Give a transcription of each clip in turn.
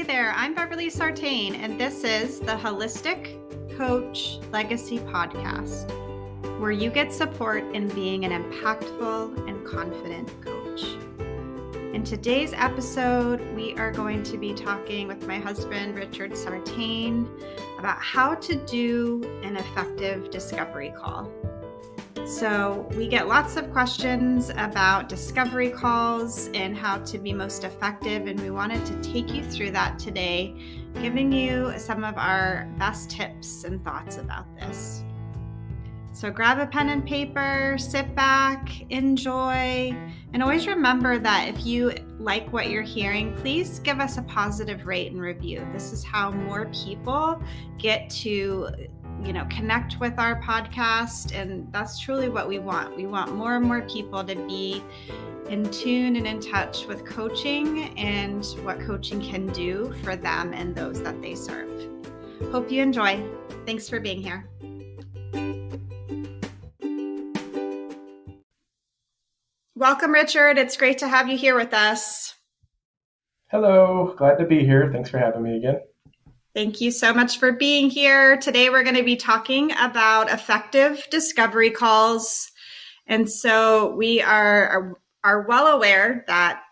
there, I'm Beverly Sartain, and this is the Holistic Coach Legacy Podcast, where you get support in being an impactful and confident coach. In today's episode, we are going to be talking with my husband, Richard Sartain, about how to do an effective discovery call. So we get lots of questions about discovery calls and how to be most effective, and we wanted to take you through that today, giving you some of our best tips and thoughts about this. So grab a pen and paper, sit back, enjoy, and always remember that if you like what you're hearing, please give us a positive rate and review. This is how more people get to connect with our podcast, and that's truly what we want. We want more and more people to be in tune and in touch with coaching and what coaching can do for them and those that they serve. Hope you enjoy. Thanks for being here. Welcome, Richard. It's great to have you here with us. Hello, glad to be here. Thanks for having me again. Thank you so much for being here. Today, we're going to be talking about effective discovery calls. And so we are well aware that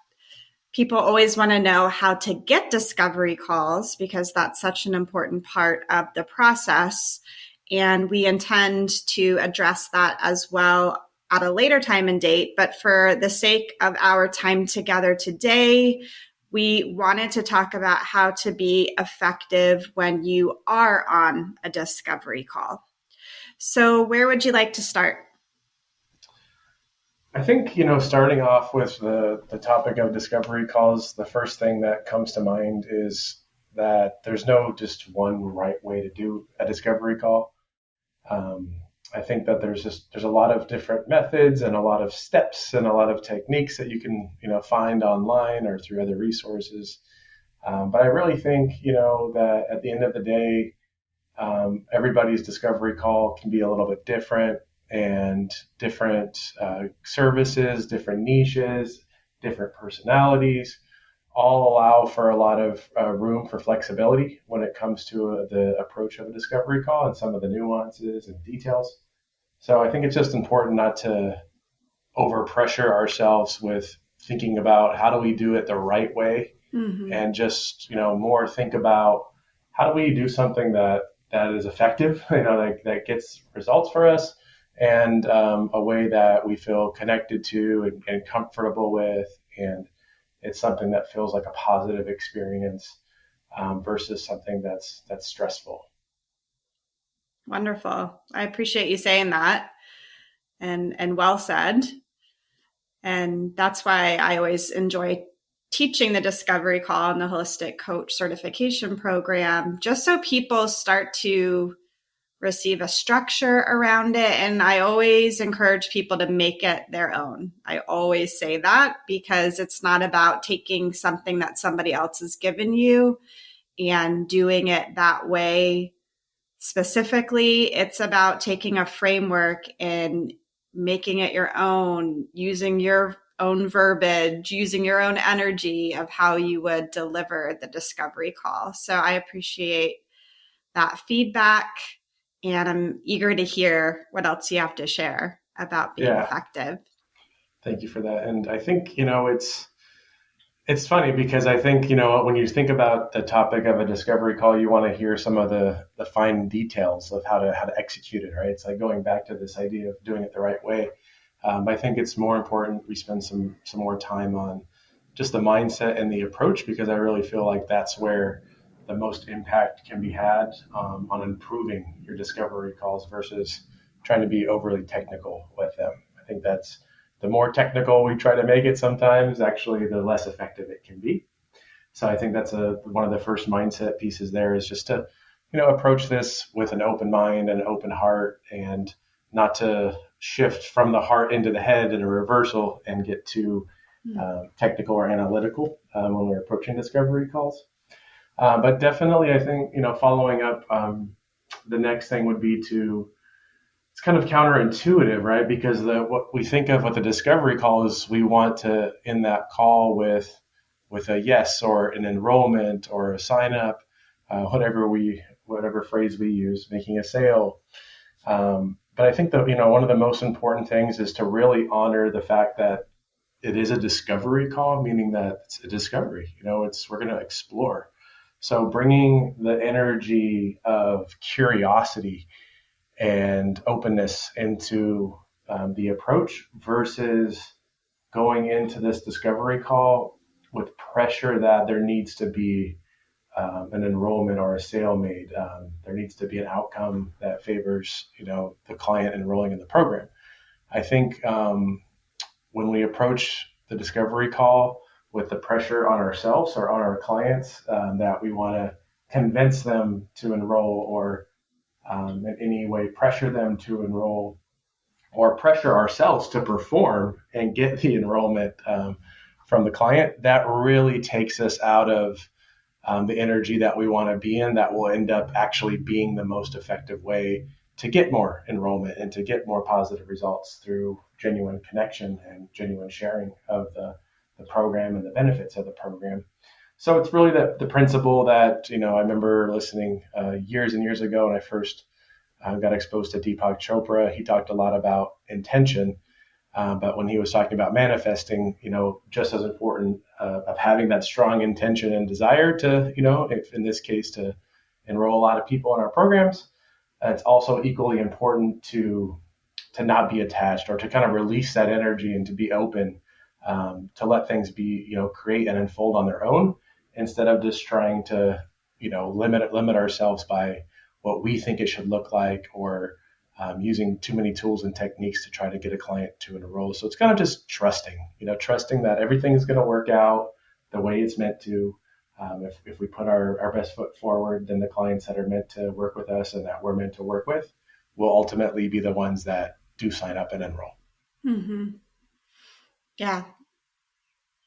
people always want to know how to get discovery calls because that's such an important part of the process. And we intend to address that as well at a later time and date. But for the sake of our time together today, we wanted to talk about how to be effective when you are on a discovery call. So where would you like to start? I think, starting off with the topic of discovery calls, the first thing that comes to mind is that there's no just one right way to do a discovery call. I think that there's a lot of different methods and a lot of steps and a lot of techniques that you can, find online or through other resources. But I really think, that at the end of the day, everybody's discovery call can be a little bit different, and different services, different niches, different personalities all allow for a lot of room for flexibility when it comes to the approach of a discovery call and some of the nuances and details. So I think it's just important not to overpressure ourselves with thinking about how do we do it the right way, and just, more think about how do we do something that is effective, that gets results for us, and a way that we feel connected to and comfortable with, and it's something that feels like a positive experience versus something that's stressful. Wonderful. I appreciate you saying that, and well said. And that's why I always enjoy teaching the discovery call and the holistic coach certification program, just so people start to receive a structure around it. And I always encourage people to make it their own. I always say that because it's not about taking something that somebody else has given you and doing it that way specifically. It's about taking a framework and making it your own, using your own verbiage, using your own energy of how you would deliver the discovery call. So I appreciate that feedback. And I'm eager to hear what else you have to share about being effective. Thank you for that. And I think, it's funny because I think, when you think about the topic of a discovery call, you want to hear some of the fine details of how to execute it, right? It's like going back to this idea of doing it the right way. I think it's more important we spend some more time on just the mindset and the approach, because I really feel like that's where the most impact can be had on improving your discovery calls versus trying to be overly technical with them. I think that's the more technical we try to make it sometimes, actually, the less effective it can be. So I think that's one of the first mindset pieces there is just to, approach this with an open mind and an open heart, and not to shift from the heart into the head in a reversal and get too technical or analytical when we're approaching discovery calls. But definitely, I think, following up, the next thing would be it's kind of counterintuitive, right? Because what we think of with the discovery call is we want to end that call with with a yes or an enrollment or a sign up, whatever phrase we use, making a sale. But I think that, one of the most important things is to really honor the fact that it is a discovery call, meaning that it's a discovery. We're going to explore. So bringing the energy of curiosity and openness into the approach versus going into this discovery call with pressure that there needs to be an enrollment or a sale made. There needs to be an outcome that favors, the client enrolling in the program. I think when we approach the discovery call with the pressure on ourselves or on our clients that we want to convince them to enroll or in any way pressure them to enroll or pressure ourselves to perform and get the enrollment from the client, that really takes us out of the energy that we want to be in, that will end up actually being the most effective way to get more enrollment and to get more positive results through genuine connection and genuine sharing of the program and the benefits of the program. So it's really the principle that, I remember listening years and years ago when I first got exposed to Deepak Chopra. He talked a lot about intention, but when he was talking about manifesting, just as important of having that strong intention and desire to, if in this case, to enroll a lot of people in our programs, it's also equally important to not be attached or to kind of release that energy and to be open to let things be, create and unfold on their own instead of just trying to, limit ourselves by what we think it should look like or using too many tools and techniques to try to get a client to enroll. So it's kind of just trusting that everything is going to work out the way it's meant to. If we put our best foot forward, then the clients that are meant to work with us and that we're meant to work with will ultimately be the ones that do sign up and enroll. Mm-hmm. Yeah.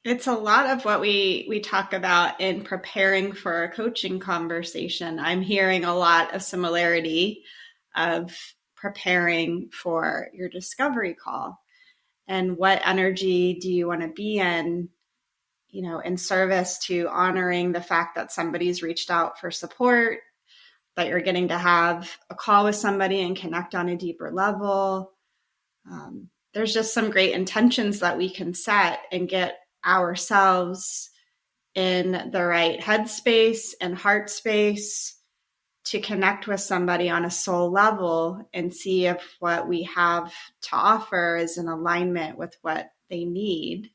It's a lot of what we talk about in preparing for a coaching conversation. I'm hearing a lot of similarity of preparing for your discovery call and what energy do you want to be in, in service to honoring the fact that somebody's reached out for support, that you're getting to have a call with somebody and connect on a deeper level. There's just some great intentions that we can set and get ourselves in the right headspace and heart space to connect with somebody on a soul level and see if what we have to offer is in alignment with what they need.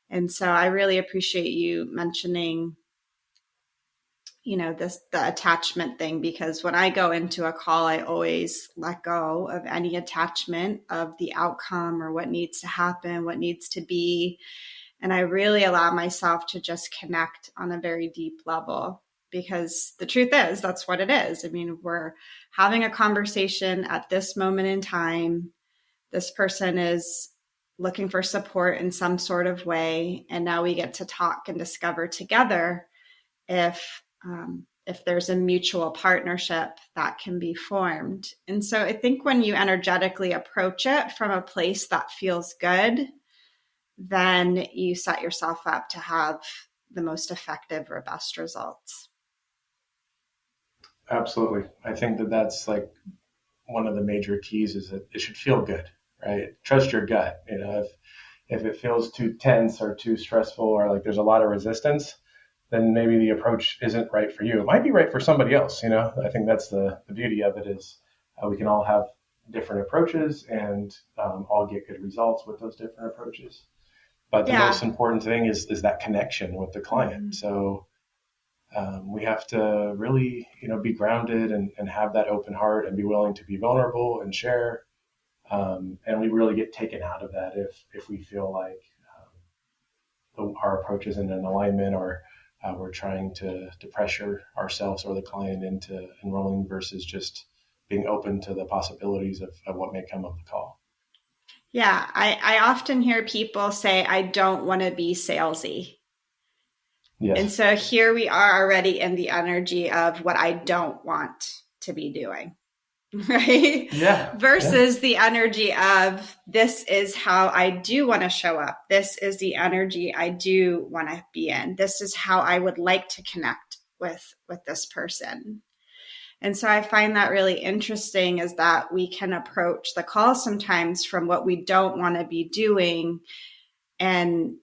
And so I really appreciate you mentioning, the attachment thing, because when I go into a call, I always let go of any attachment of the outcome or what needs to happen, what needs to be. And I really allow myself to just connect on a very deep level, because the truth is, that's what it is. I mean, we're having a conversation at this moment in time. This person is looking for support in some sort of way. And now we get to talk and discover together if there's a mutual partnership that can be formed. And so I think when you energetically approach it from a place that feels good, then you set yourself up to have the most effective or best results. Absolutely. I think that that's like one of the major keys is that it should feel good, right? Trust your gut. If it feels too tense or too stressful or like there's a lot of resistance, then maybe the approach isn't right for you. It might be right for somebody else. I think that's the beauty of it is we can all have different approaches and all get good results with those different approaches. But the most important thing is that connection with the client. Mm-hmm. So we have to really, be grounded and have that open heart and be willing to be vulnerable and share. And we really get taken out of that if we feel like our approach isn't in alignment or we're trying to pressure ourselves or the client into enrolling versus just being open to the possibilities of what may come of the call. Yeah, I often hear people say, I don't want to be salesy. Yes. And so here we are already in the energy of what I don't want to be doing. right? Yeah. Yeah. Versus the energy of this is how I do want to show up. This is the energy I do want to be in. This is how I would like to connect with this person. And so I find that really interesting is that we can approach the call sometimes from what we don't want to be doing and,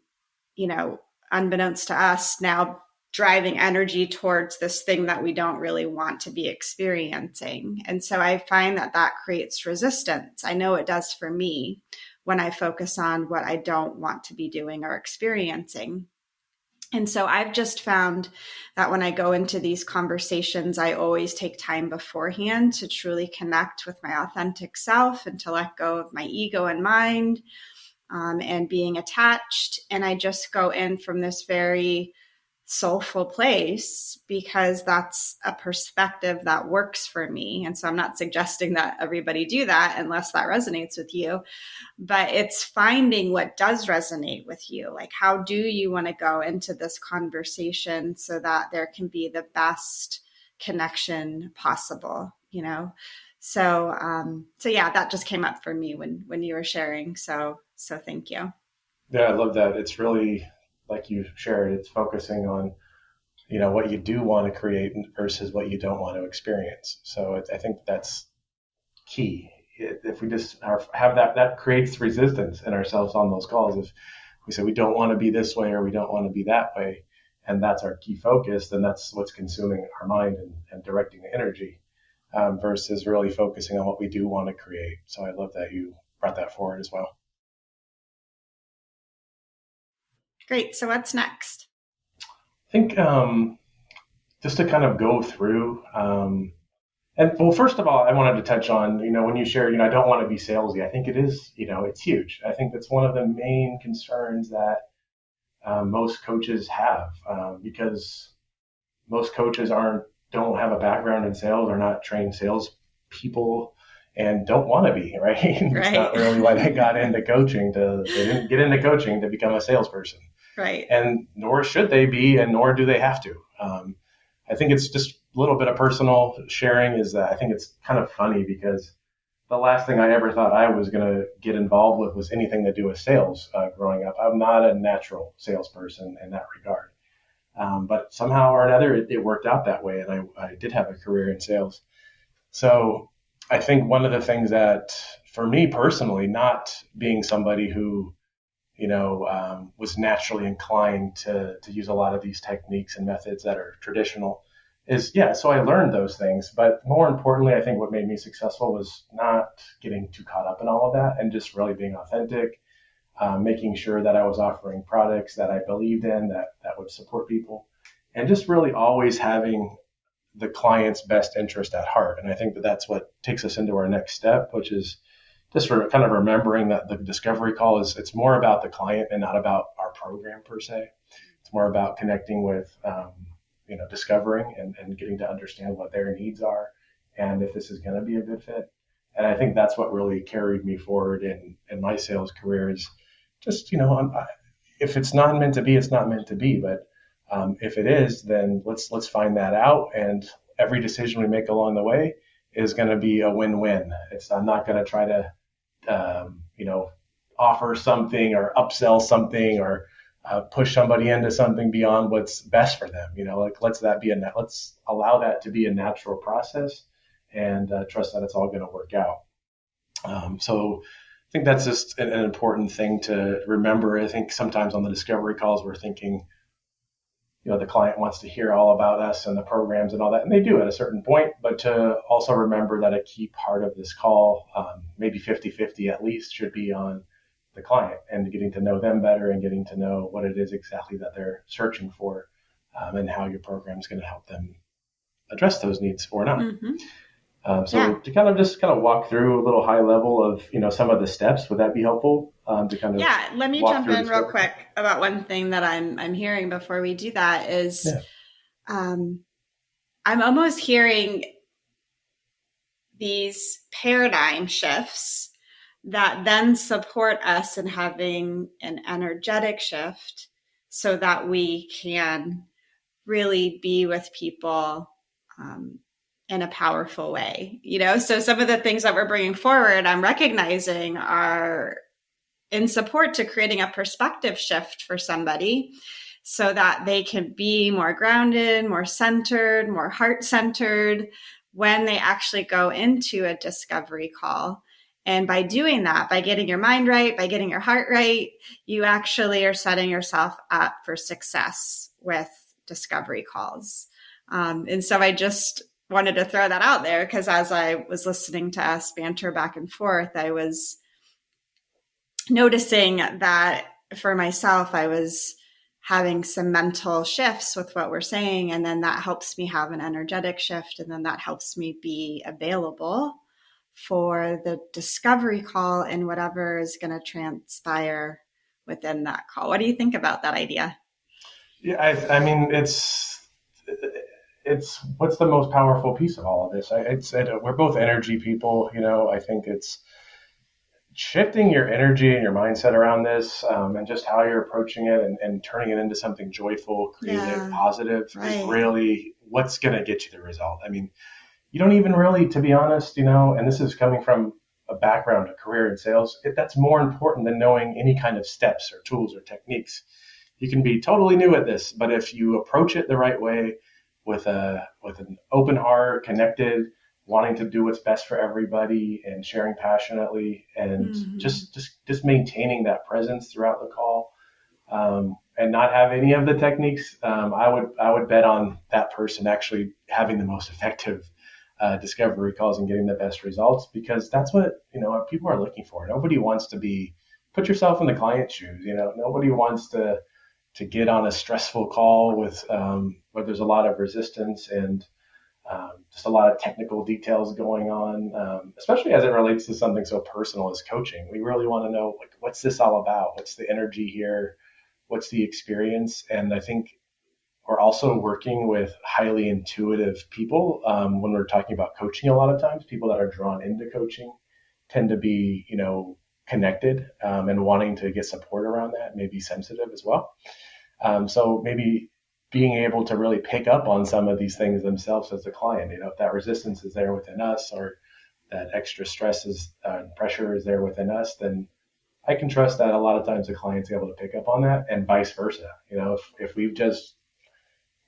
unbeknownst to us now driving energy towards this thing that we don't really want to be experiencing. And so I find that creates resistance. I know it does for me when I focus on what I don't want to be doing or experiencing. And so I've just found that when I go into these conversations, I always take time beforehand to truly connect with my authentic self and to let go of my ego and mind and being attached. And I just go in from this very soulful place because that's a perspective that works for me. And so I'm not suggesting that everybody do that unless that resonates with you, but it's finding what does resonate with you. Like, how do you want to go into this conversation so that there can be the best connection possible, So yeah, that just came up for me when you were sharing. So thank you. Yeah, I love that. It's really like you shared, it's focusing on, what you do want to create versus what you don't want to experience. So I think that's key. If we just have that creates resistance in ourselves on those calls. If we say we don't want to be this way or we don't want to be that way, and that's our key focus, then that's what's consuming our mind and directing the energy versus really focusing on what we do want to create. So I love that you brought that forward as well. Great. So what's next? I think just to kind of go through, and well, first of all, I wanted to touch on, when you share, I don't want to be salesy. I think it is, it's huge. I think that's one of the main concerns that most coaches have because most coaches don't have a background in sales, are not trained sales people, and don't want to be, right? It's not really why they got into coaching. They didn't get into coaching to become a salesperson. Right. And nor should they be, and nor do they have to. I think it's just a little bit of personal sharing is that I think it's kind of funny because the last thing I ever thought I was going to get involved with was anything to do with sales growing up. I'm not a natural salesperson in that regard. But somehow or another, it worked out that way, and I did have a career in sales. So I think one of the things that, for me personally, not being somebody who was naturally inclined to use a lot of these techniques and methods that are traditional is, so I learned those things. But more importantly, I think what made me successful was not getting too caught up in all of that and just really being authentic, making sure that I was offering products that I believed in, that would support people, and just really always having the client's best interest at heart. And I think that's what takes us into our next step, which is just for kind of remembering that the discovery call it's more about the client and not about our program per se. It's more about connecting with, discovering and getting to understand what their needs are and if this is going to be a good fit. And I think that's what really carried me forward in my sales career is just, if it's not meant to be, it's not meant to be. But if it is, then let's find that out. And every decision we make along the way is going to be a win-win. I'm not going to try to offer something or upsell something or push somebody into something beyond what's best for them. Let's allow that to be a natural process and trust that it's all going to work out. So I think that's just an important thing to remember. I think sometimes on the discovery calls, we're thinking, the client wants to hear all about us and the programs and all that, and they do at a certain point, but to also remember that a key part of this call, maybe 50-50 at least, should be on the client and getting to know them better and getting to know what it is exactly that they're searching for and how your program is going to help them address those needs or not. Mm-hmm. To kind of walk through a little high level of, some of the steps, would that be helpful? To kind of let me jump in real quick about one thing that I'm hearing before we do that is I'm almost hearing these paradigm shifts that then support us in having an energetic shift so that we can really be with people in a powerful way, So some of the things that we're bringing forward, I'm recognizing are in support to creating a perspective shift for somebody so that they can be more grounded, more centered, more heart-centered when they actually go into a discovery call. And by doing that, by getting your mind right, by getting your heart right, you actually are setting yourself up for success with discovery calls. And so I just wanted to throw that out there because as I was listening to us banter back and forth, I was noticing that for myself, I was having some mental shifts with what we're saying. And then that helps me have an energetic shift. And then that helps me be available for the discovery call and whatever is going to transpire within that call. What do you think about that idea? Yeah, I mean, it's what's the most powerful piece of all of this? We're both energy people, I think it's shifting your energy and your mindset around this, and just how you're approaching it and turning it into something joyful, creative, positive is really what's going to get you the result. I mean, you don't even really, to be honest, and this is coming from a background, a career in sales, that's more important than knowing any kind of steps or tools or techniques. You can be totally new at this, but if you approach it the right way with an open heart, connected, wanting to do what's best for everybody and sharing passionately and just maintaining that presence throughout the call, and not have any of the techniques, I would bet on that person actually having the most effective discovery calls and getting the best results, because that's what people are looking for. Nobody wants to put yourself in the client's shoes. Nobody wants to get on a stressful call with where there's a lot of resistance and just a lot of technical details going on, especially as it relates to something so personal as coaching. We really want to know, what's this all about? What's the energy here? What's the experience? And I think we're also working with highly intuitive people. When we're talking about coaching, a lot of times people that are drawn into coaching tend to be, connected, and wanting to get support around that, maybe sensitive as well. So maybe being able to really pick up on some of these things themselves as a client, if that resistance is there within us, or that extra stress and pressure is there within us, then I can trust that a lot of times the client's able to pick up on that, and vice versa. If we've just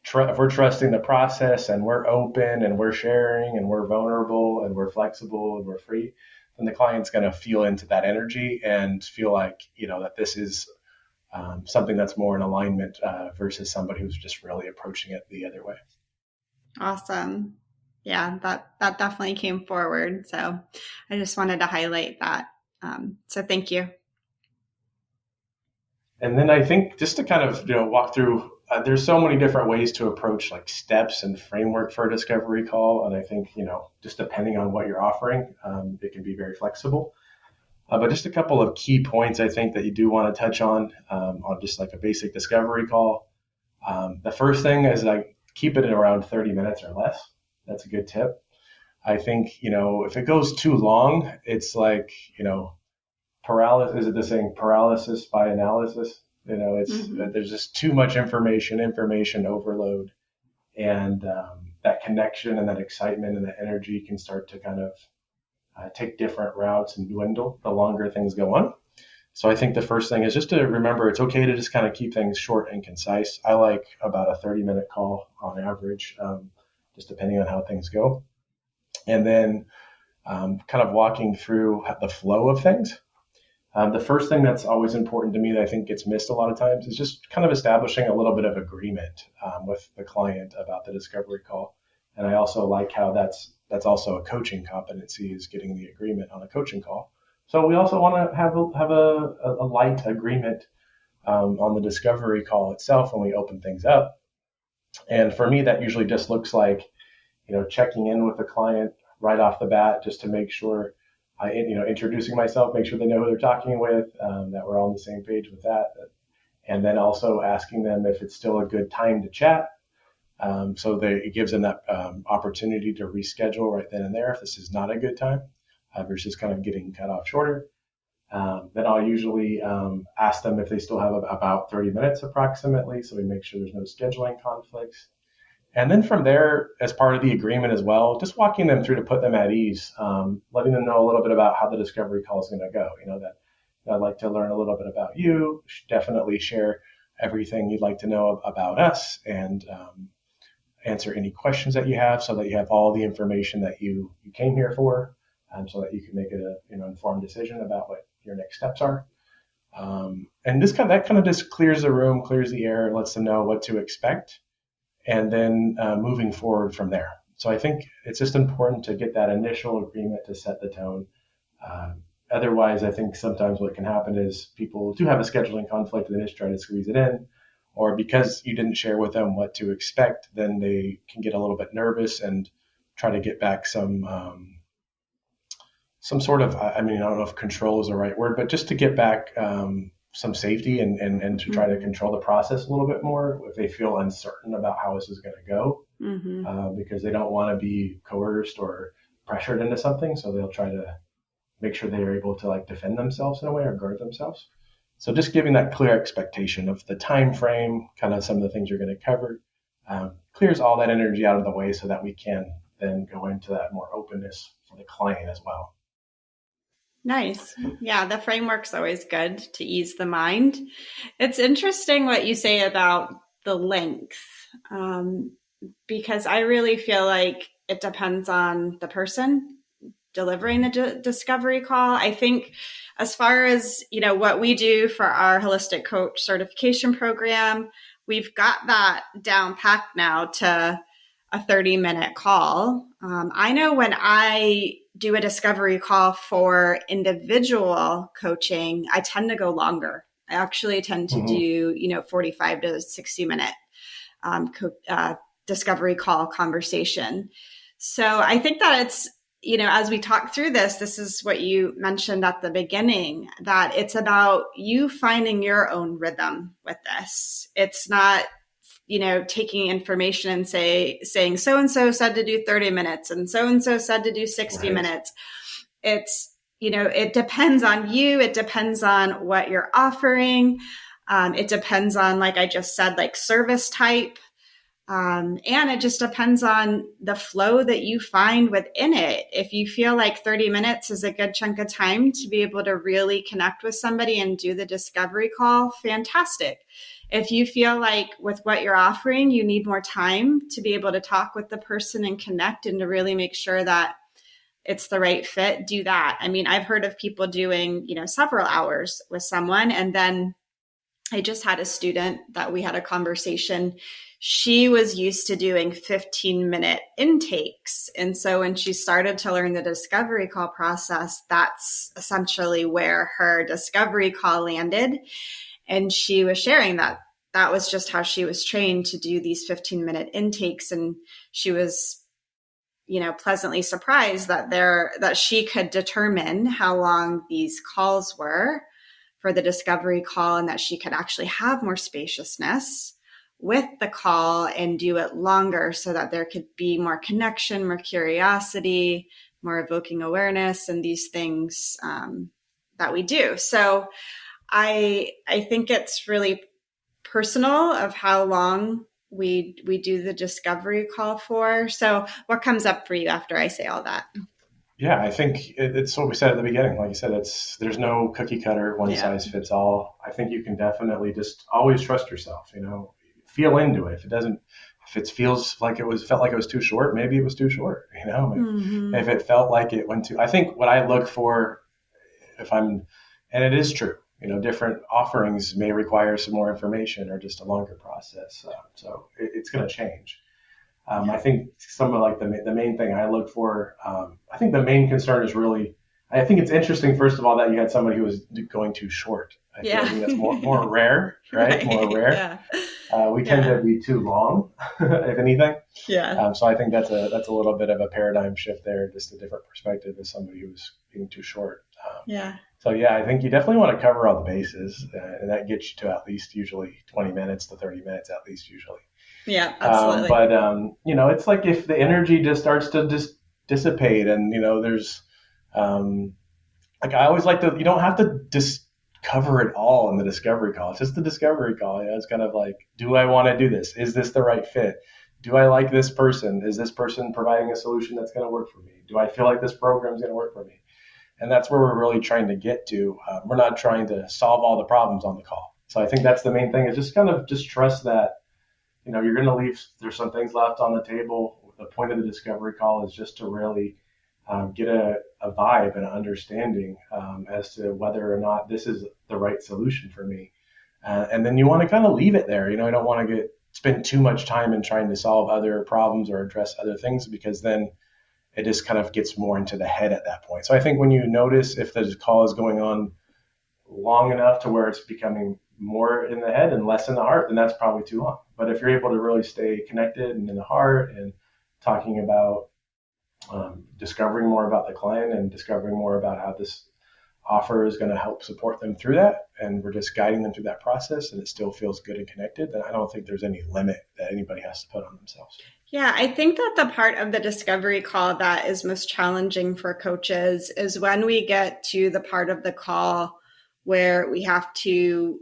if we're trusting the process and we're open and we're sharing and we're vulnerable and we're flexible and we're free, then the client's going to feel into that energy and feel like, that this is something that's more in alignment versus somebody who's just really approaching it the other way. Awesome. Yeah, that definitely came forward. So I just wanted to highlight that. So thank you. And then I think just to kind of walk through, there's so many different ways to approach steps and framework for a discovery call. And I think, just depending on what you're offering, it can be very flexible. But just a couple of key points I think that you do want to touch on just a basic discovery call. The first thing is keep it at around 30 minutes or less. That's a good tip. I think, if it goes too long, it's paralysis. Is it the saying paralysis by analysis? There's just too much information overload, and that connection and that excitement and that energy can start to kind of take different routes and dwindle the longer things go on. So I think the first thing is just to remember it's okay to just kind of keep things short and concise. I like about a 30-minute call on average, just depending on how things go. And then kind of walking through the flow of things. The first thing that's always important to me that I think gets missed a lot of times is just kind of establishing a little bit of agreement with the client about the discovery call. And I also like how that's also a coaching competency, is getting the agreement on a coaching call. So we also want to have a light agreement on the discovery call itself when we open things up. And for me, that usually just looks like, checking in with the client right off the bat, just to make sure introducing myself, make sure they know who they're talking with, that we're all on the same page with that. And then also asking them if it's still a good time to chat. So it gives them that opportunity to reschedule right then and there if this is not a good time, versus kind of getting cut off shorter. Then I'll usually ask them if they still have about 30 minutes approximately, so we make sure there's no scheduling conflicts. And then from there, as part of the agreement as well, just walking them through to put them at ease, letting them know a little bit about how the discovery call is going to go. That I'd like to learn a little bit about you. Definitely share everything you'd like to know about us, and answer any questions that you have, so that you have all the information that you came here for, so that you can make a informed decision about what your next steps are. And that kind of just clears the room, clears the air, lets them know what to expect, and then moving forward from there. So I think it's just important to get that initial agreement to set the tone. Otherwise, I think sometimes what can happen is people do have a scheduling conflict and they just try to squeeze it in, or because you didn't share with them what to expect, then they can get a little bit nervous and try to get back some sort of, I don't know if control is the right word, but just to get back some safety and to try to control the process a little bit more if they feel uncertain about how this is going to go, because they don't want to be coerced or pressured into something. So they'll try to make sure they are able to defend themselves in a way or guard themselves. So just giving that clear expectation of the time frame, kind of some of the things you're going to cover, clears all that energy out of the way so that we can then go into that more openness for the client as well. Nice. Yeah, the framework's always good to ease the mind. It's interesting what you say about the length, because I really feel like it depends on the person delivering the discovery call. I think as far as, what we do for our holistic coach certification program, we've got that down packed now to a 30-minute call. I know when I do a discovery call for individual coaching, I tend to go longer. I actually tend to do, 45 to 60 minute discovery call conversation. So I think that it's, as we talk through this is what you mentioned at the beginning, that it's about you finding your own rhythm with this. It's not, taking information and saying so-and-so said to do 30 minutes and so-and-so said to do 60 minutes. It's, it depends on you. It depends on what you're offering. It depends on, like I just said, service type. And it just depends on the flow that you find within it. If you feel like 30 minutes is a good chunk of time to be able to really connect with somebody and do the discovery call, fantastic. If you feel like with what you're offering, you need more time to be able to talk with the person and connect and to really make sure that it's the right fit, do that. I mean, I've heard of people doing, several hours with someone. And then I just had a student that we had a conversation. She was used to doing 15-minute intakes. And so when she started to learn the discovery call process, that's essentially where her discovery call landed. And she was sharing that was just how she was trained to do these 15-minute intakes. And she was, pleasantly surprised that she could determine how long these calls were for the discovery call, and that she could actually have more spaciousness with the call and do it longer so that there could be more connection, more curiosity, more evoking awareness, and these things that we do. So I think it's really personal of how long we do the discovery call for. So what comes up for you after I say all that? Yeah, I think it's what we said at the beginning. Like you said, there's no cookie cutter, one size fits all. I think you can definitely just always trust yourself, feel into it. If it felt like it was too short, maybe it was too short, If it felt like it went too, I think what I look for and it is true, different offerings may require some more information or just a longer process. So it's going to change. I think some of the main thing I look for, I think the main concern is really, I think it's interesting, first of all, that you had somebody who was going too short. I think that's more rare, right? More rare. Yeah. We tend to be too long, if anything. Yeah. So I think that's a little bit of a paradigm shift there, just a different perspective as somebody who's being too short. So yeah, I think you definitely want to cover all the bases, and that gets you to at least usually 20 minutes to 30 minutes at least usually. Yeah, absolutely. But it's like if the energy just starts to dissipate, and there's I always you don't have to just cover it all in the discovery call. It's just the discovery call. It's kind of like, do I want to do this? Is this the right fit? Do I like this person? Is this person providing a solution that's going to work for me? Do I feel like this program is going to work for me? And that's where we're really trying to get to. We're not trying to solve all the problems on the call. So I think that's the main thing, is just kind of just trust that, you're going to leave, there's some things left on the table. The point of the discovery call is just to really get a vibe and an understanding as to whether or not this is the right solution for me. And then you want to kind of leave it there. You don't want to spend too much time in trying to solve other problems or address other things, because then it just kind of gets more into the head at that point. So I think when you notice if the call is going on long enough to where it's becoming more in the head and less in the heart, then that's probably too long. But if you're able to really stay connected and in the heart and talking about discovering more about the client and discovering more about how this offer is going to help support them through that, and we're just guiding them through that process, and it still feels good and connected, then I don't think there's any limit that anybody has to put on themselves. Yeah, I think that the part of the discovery call that is most challenging for coaches is when we get to the part of the call where we have to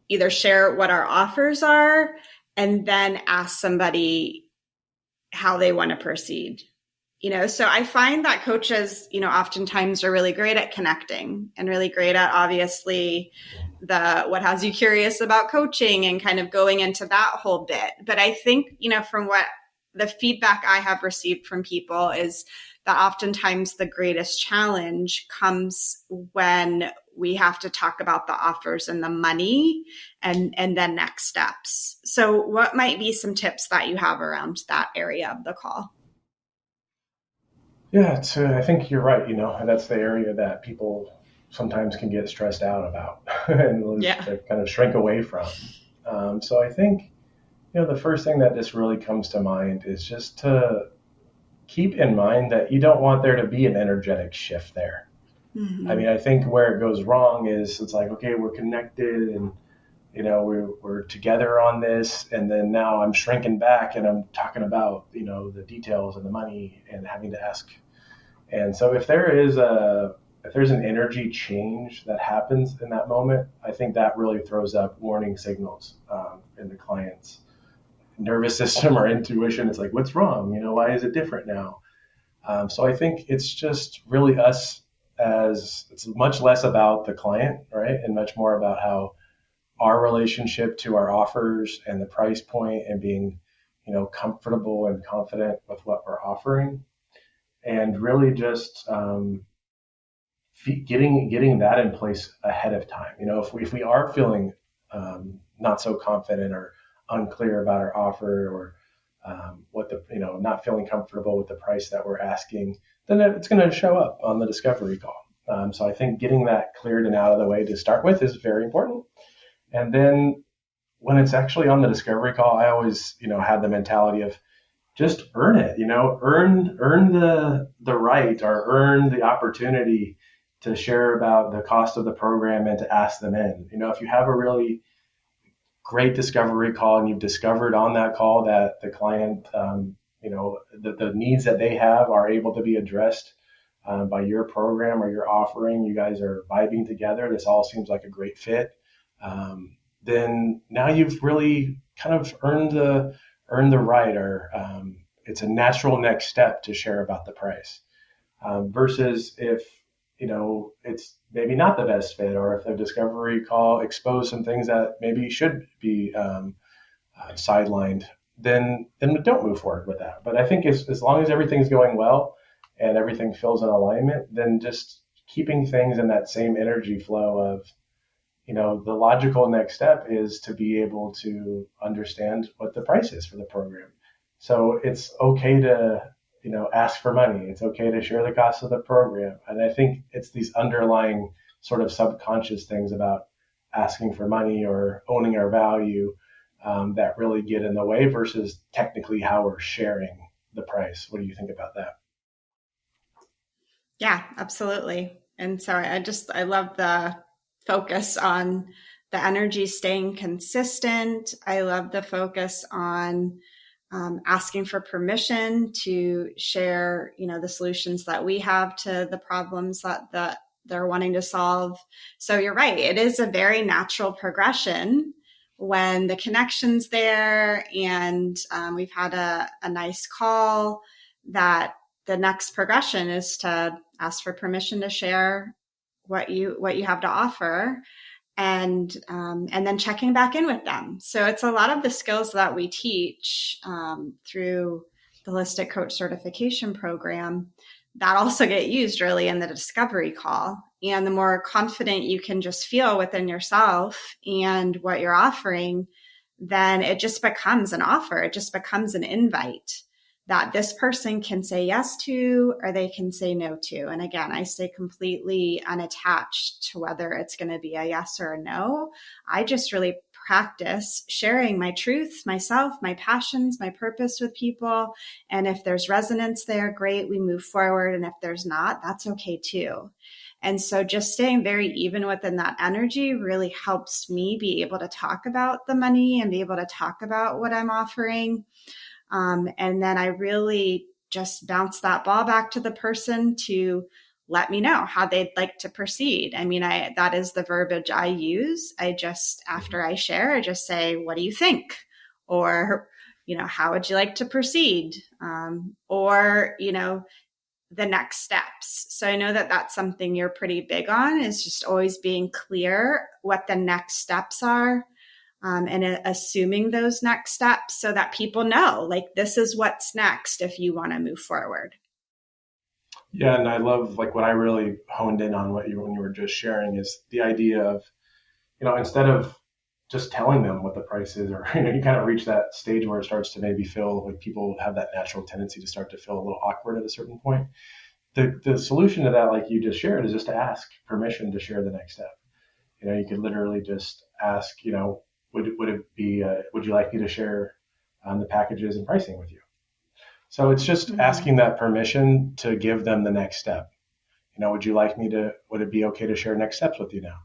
either share what our offers are and then ask somebody how they want to proceed. So I find that coaches, oftentimes are really great at connecting and really great at, obviously, what has you curious about coaching and kind of going into that whole bit. But I think, from what the feedback I have received from people is that oftentimes the greatest challenge comes when we have to talk about the offers and the money and then next steps. So what might be some tips that you have around that area of the call? Yeah, I think you're right. That's the area that people sometimes can get stressed out about and to kind of shrink away from. So I think, the first thing that just really comes to mind is just to keep in mind that you don't want there to be an energetic shift there. Mm-hmm. I mean, I think where it goes wrong is it's like, okay, we're connected and, we're together on this. And then now I'm shrinking back and I'm talking about, the details and the money and having to ask. And so if there's an energy change that happens in that moment, I think that really throws up warning signals in the client's nervous system or intuition. It's like, what's wrong? Why is it different now? So I think it's just really us, as it's much less about the client, right? And much more about how our relationship to our offers and the price point and being, comfortable and confident with what we're offering. And really just getting that in place ahead of time. If we are feeling not so confident or unclear about our offer, or not feeling comfortable with the price that we're asking, then it's going to show up on the discovery call. So I think getting that cleared and out of the way to start with is very important. And then when it's actually on the discovery call, I always, had the mentality of just earn it, earn the right, or earn the opportunity to share about the cost of the program and to ask them in. If you have a really great discovery call and you've discovered on that call that the client, the needs that they have are able to be addressed by your program or your offering, you guys are vibing together, this all seems like a great fit, then now you've really kind of earned the right, or it's a natural next step to share about the price, versus if it's maybe not the best fit, or if the discovery call exposed some things that maybe should be sidelined, then don't move forward with that. But I think as long as everything's going well and everything feels in alignment, then just keeping things in that same energy flow of, the logical next step is to be able to understand what the price is for the program. So it's okay to, ask for money. It's okay to share the cost of the program. And I think it's these underlying sort of subconscious things about asking for money or owning our value that really get in the way, versus technically how we're sharing the price. What do you think about that? Yeah, absolutely. And so I love the focus on the energy staying consistent. I love the focus on asking for permission to share, the solutions that we have to the problems that they're wanting to solve. So you're right. It is a very natural progression when the connection's there and we've had a nice call, that the next progression is to ask for permission to share what you have to offer, and then checking back in with them. So it's a lot of the skills that we teach through the Holistic Coach Certification Program that also get used really in the discovery call. And the more confident you can just feel within yourself and what you're offering, then it just becomes an offer. It just becomes an invite that this person can say yes to, or they can say no to. And again, I stay completely unattached to whether it's going to be a yes or a no. I just really practice sharing my truth, myself, my passions, my purpose with people. And if there's resonance there, great, we move forward. And if there's not, that's okay too. And so just staying very even within that energy really helps me be able to talk about the money and be able to talk about what I'm offering. And then I really just bounce that ball back to the person to let me know how they'd like to proceed. I mean, that is the verbiage I use. After I share, I just say, what do you think? Or, how would you like to proceed? Or, the next steps. So I know that that's something you're pretty big on, is just always being clear what the next steps are. And assuming those next steps so that people know, like, this is what's next if you want to move forward. Yeah, and I love, like, what I really honed in on when you were just sharing is the idea of, instead of just telling them what the price is, or you kind of reach that stage where it starts to maybe feel like people have that natural tendency to start to feel a little awkward at a certain point. The solution to that, like you just shared, is just to ask permission to share the next step. You could literally just ask, would you like me to share the packages and pricing with you? So it's just asking that permission to give them the next step. Would it be okay to share next steps with you now?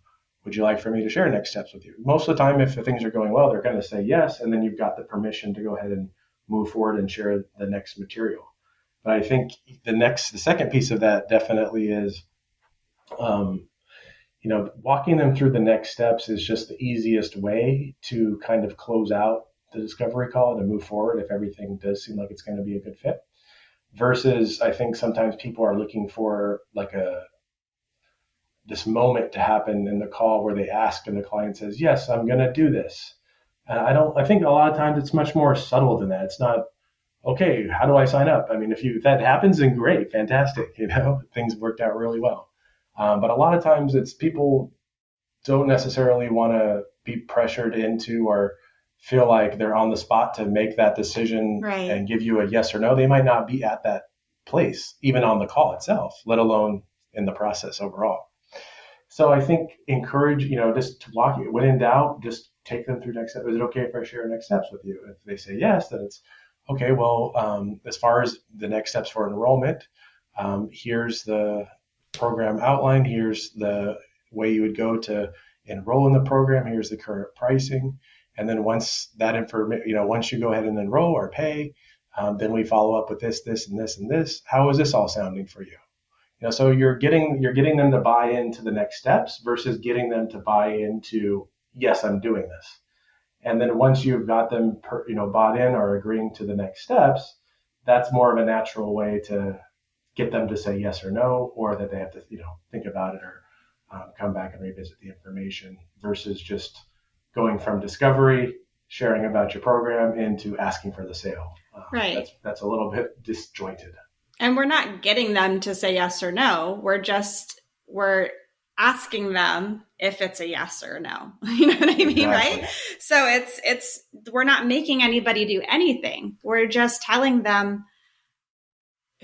Would you like for me to share next steps with you? Most of the time, if things are going well, they're going to say yes, and then you've got the permission to go ahead and move forward and share the next material. But I think the second piece of that definitely is, walking them through the next steps is just the easiest way to kind of close out the discovery call and to move forward if everything does seem like it's going to be a good fit. Versus, I think sometimes people are looking for like this moment to happen in the call where they ask and the client says, yes, I'm going to do this. I think a lot of times it's much more subtle than that. It's not, okay, how do I sign up? I mean, if that happens, then great, fantastic. Things worked out really well. But a lot of times it's people don't necessarily want to be pressured into or feel like they're on the spot to make that decision and give you a yes or no. They might not be at that place, even on the call itself, let alone in the process overall. So I think encourage, just to walk it. When in doubt, just take them through next steps. Is it okay if I share next steps with you? If they say yes, then it's okay. Well, as far as the next steps for enrollment, here's the program outline. Here's the way you would go to enroll in the program. Here's the current pricing. And then once that information, once you go ahead and enroll or pay, then we follow up with this, this, and this, and this. How is this all sounding for you? So you're getting them to buy into the next steps versus getting them to buy into, yes, I'm doing this. And then once you've got them, bought in or agreeing to the next steps, that's more of a natural way to get them to say yes or no, or that they have to, think about it or come back and revisit the information versus just going from discovery, sharing about your program, into asking for the sale. Right. That's a little bit disjointed. And we're not getting them to say yes or no. We're asking them if it's a yes or a no. You know what I mean? Exactly. Right? So we're not making anybody do anything. We're just telling them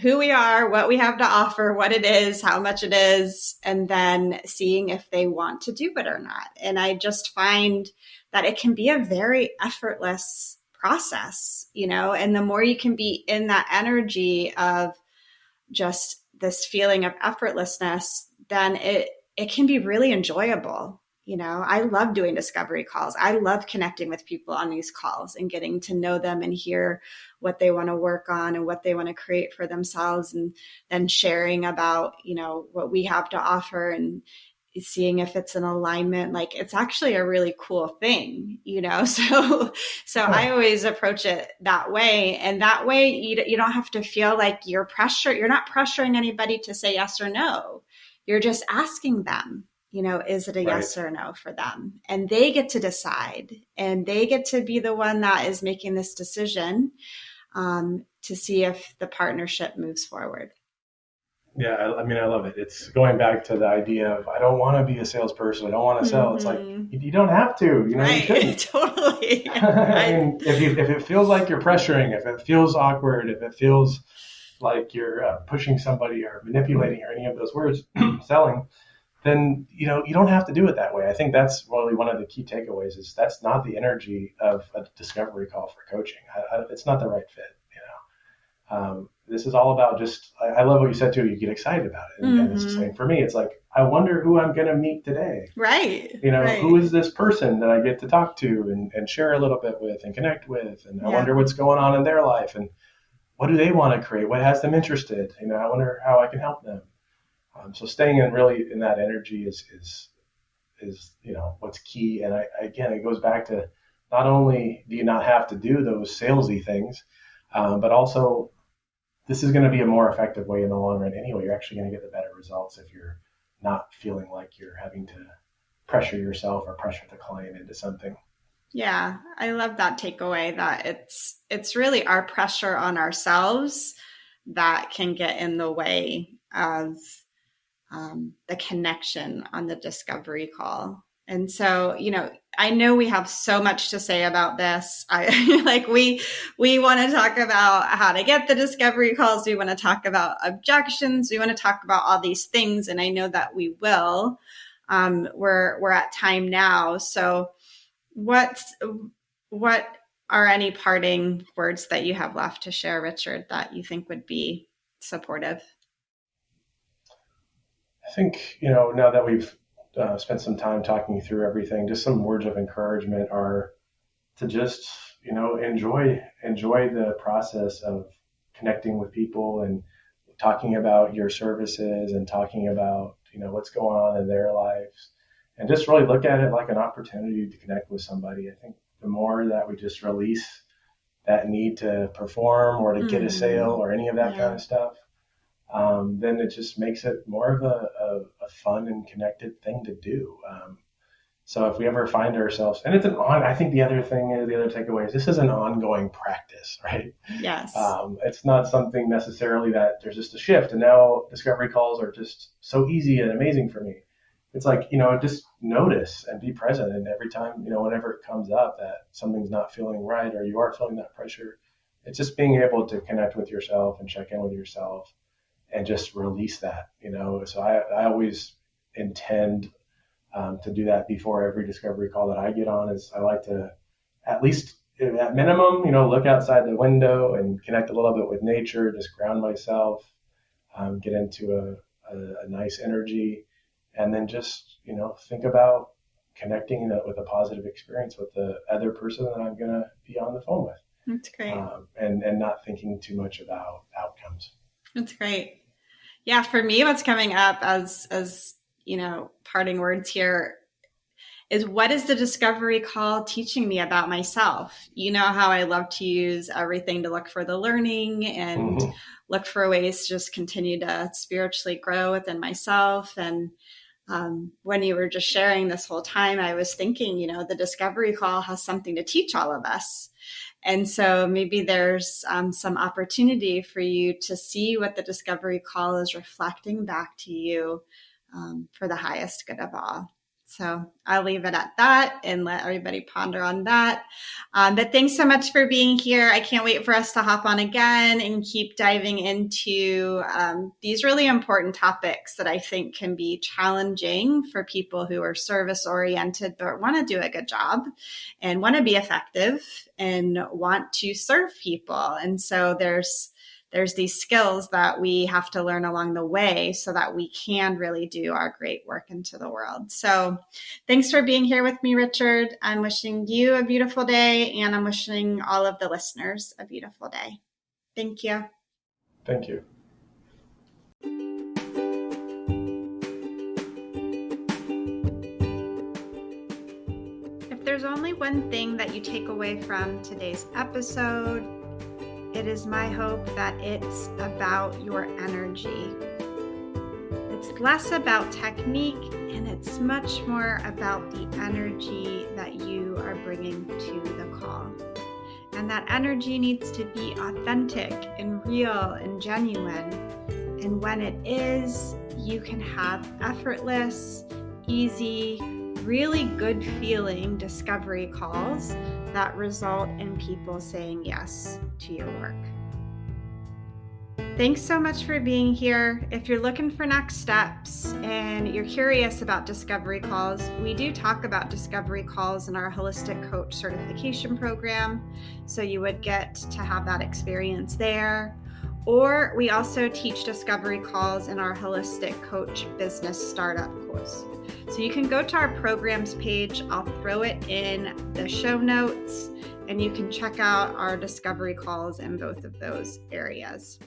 who we are, what we have to offer, what it is, how much it is, and then seeing if they want to do it or not. And I just find that it can be a very effortless process, and the more you can be in that energy of just this feeling of effortlessness, then it can be really enjoyable. I love doing discovery calls. I love connecting with people on these calls and getting to know them and hear what they want to work on and what they want to create for themselves, and then sharing about, what we have to offer. And seeing if it's an alignment. Like, it's actually a really cool thing, So I always approach it that way. And that way you don't have to feel like you're not pressuring anybody to say yes or no. You're just asking them, is it a yes or no for them? And they get to decide, and they get to be the one that is making this decision to see if the partnership moves forward. Yeah, I love it. It's going back to the idea of, I don't want to be a salesperson. I don't want to sell. It's like, you don't have to, you shouldn't. Totally. If it feels like you're pressuring, if it feels awkward, if it feels like you're pushing somebody or manipulating or any of those words, selling, then, you don't have to do it that way. I think that's really one of the key takeaways is that's not the energy of a discovery call for coaching. It's not the right fit, This is all about just, I love what you said too, you get excited about it. And it's the same for me. It's like, I wonder who I'm going to meet today. Right. Who is this person that I get to talk to and share a little bit with and connect with? And I wonder what's going on in their life and what do they want to create? What has them interested? I wonder how I can help them. So staying in that energy is what's key. And again, it goes back to, not only do you not have to do those salesy things, but also this is going to be a more effective way in the long run anyway. You're actually going to get the better results if you're not feeling like you're having to pressure yourself or pressure the client into something. Yeah, I love that takeaway, that it's really our pressure on ourselves that can get in the way of the connection on the discovery call. And so, I know we have so much to say about this. We want to talk about how to get the discovery calls. We want to talk about objections. We want to talk about all these things. And I know that we will. We're at time now. So what are any parting words that you have left to share, Richard, that you think would be supportive? I think, now that we've spent some time talking through everything, just some words of encouragement are to just, enjoy the process of connecting with people and talking about your services and talking about, what's going on in their lives, and just really look at it like an opportunity to connect with somebody. I think the more that we just release that need to perform or to get a sale or any of that kind of stuff, then it just makes it more of a fun and connected thing to do. So if we ever find ourselves, and I think the other takeaway is this is an ongoing practice, right? Yes. It's not something necessarily that there's just a shift and now discovery calls are just so easy and amazing for me. It's like, just notice and be present. And every time, whenever it comes up that something's not feeling right or you are feeling that pressure, it's just being able to connect with yourself and check in with yourself and just release that, So I always intend to do that before every discovery call that I get on. Is I like to, at least at minimum, look outside the window and connect a little bit with nature, just ground myself, get into a nice energy, and then just, think about connecting with a positive experience with the other person that I'm going to be on the phone with. That's great. And not thinking too much about outcomes. That's great. Yeah, for me, what's coming up as parting words here is, what is the discovery call teaching me about myself? You know how I love to use everything to look for the learning and look for ways to just continue to spiritually grow within myself. And when you were just sharing this whole time, I was thinking, the discovery call has something to teach all of us. And so maybe there's some opportunity for you to see what the discovery call is reflecting back to you for the highest good of all. So I'll leave it at that and let everybody ponder on that. But thanks so much for being here. I can't wait for us to hop on again and keep diving into these really important topics that I think can be challenging for people who are service oriented, but want to do a good job and want to be effective and want to serve people. And so there's these skills that we have to learn along the way so that we can really do our great work into the world. So thanks for being here with me, Richard. I'm wishing you a beautiful day, and I'm wishing all of the listeners a beautiful day. Thank you. Thank you. there's only one thing that you take away from today's episode, it is my hope that it's about your energy. It's less about technique and it's much more about the energy that you are bringing to the call. And that energy needs to be authentic and real and genuine. And when it is, you can have effortless, easy, really good feeling discovery calls that result in people saying yes to your work. Thanks so much for being here. If you're looking for next steps and you're curious about discovery calls, we do talk about discovery calls in our Holistic Coach Certification Program, so you would get to have that experience there. Or we also teach discovery calls in our Holistic Coach Business Startup course. So you can go to our programs page. I'll throw it in the show notes, and you can check out our discovery calls in both of those areas.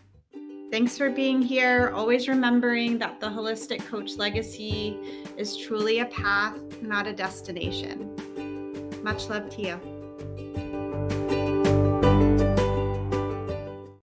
Thanks for being here. Always remembering that the Holistic Coach Legacy is truly a path, not a destination. Much love to you.